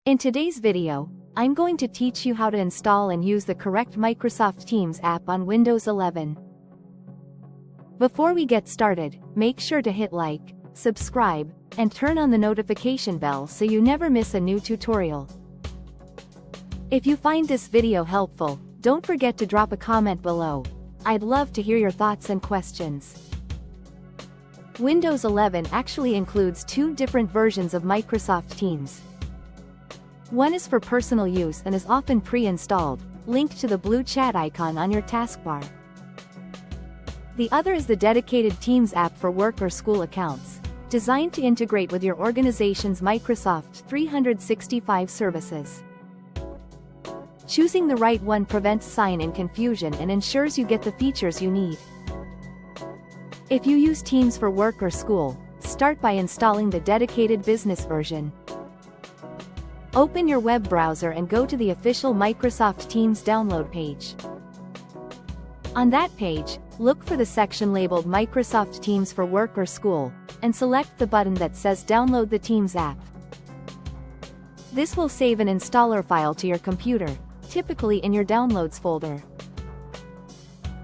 In today's video, I'm going to teach you how to install and use the correct Microsoft Teams app on Windows 11. Before we get started, make sure to hit like, subscribe, and turn on the notification bell so you never miss a new tutorial. If you find this video helpful, don't forget to drop a comment below. I'd love to hear your thoughts and questions. Windows 11 actually includes two different versions of Microsoft Teams. One is for personal use and is often pre-installed, linked to the blue chat icon on your taskbar. The other is the dedicated Teams app for work or school accounts, designed to integrate with your organization's Microsoft 365 services. Choosing the right one prevents sign-in confusion and ensures you get the features you need. If you use Teams for work or school, start by installing the dedicated business version. Open your web browser and go to the official Microsoft Teams download page. On that page, look for the section labeled Microsoft Teams for Work or School, and select the button that says Download the Teams app. This will save an installer file to your computer, typically in your Downloads folder.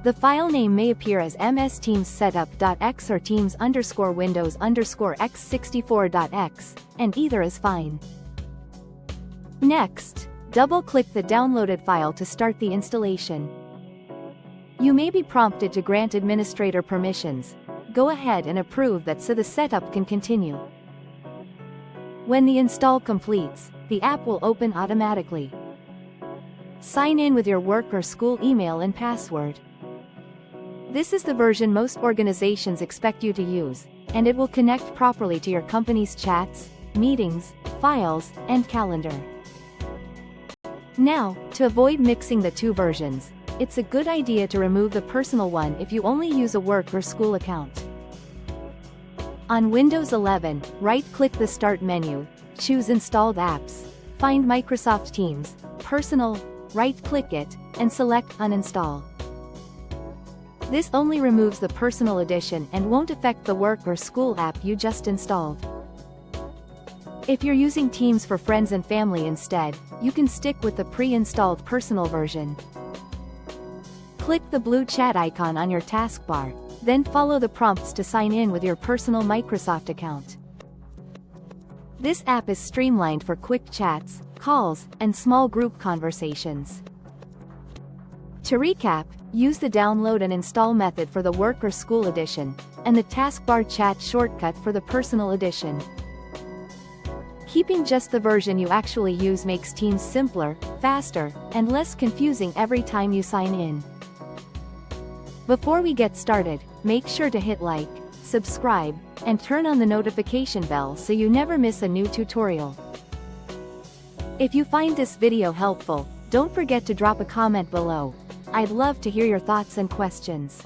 The file name may appear as msteamssetup.x or teams_windows_x64.x, and either is fine. Next, double-click the downloaded file to start the installation. You may be prompted to grant administrator permissions. Go ahead and approve that so the setup can continue. When the install completes, the app will open automatically. Sign in with your work or school email and password. This is the version most organizations expect you to use, and it will connect properly to your company's chats, meetings, files, and calendar. Now, to avoid mixing the two versions, it's a good idea to remove the personal one if you only use a work or school account. On Windows 11, right-click the Start menu, choose Installed Apps, find Microsoft Teams, Personal, right-click it, and select Uninstall. This only removes the personal edition and won't affect the work or school app you just installed. If you're using Teams for friends and family instead, you can stick with the pre-installed personal version. Click the blue chat icon on your taskbar, then follow the prompts to sign in with your personal Microsoft account. This app is streamlined for quick chats, calls, and small group conversations. To recap, use the download and install method for the work or school edition, and the taskbar chat shortcut for the personal edition. Keeping just the version you actually use makes Teams simpler, faster, and less confusing every time you sign in. Before we get started, make sure to hit like, subscribe, and turn on the notification bell so you never miss a new tutorial. If you find this video helpful, don't forget to drop a comment below. I'd love to hear your thoughts and questions.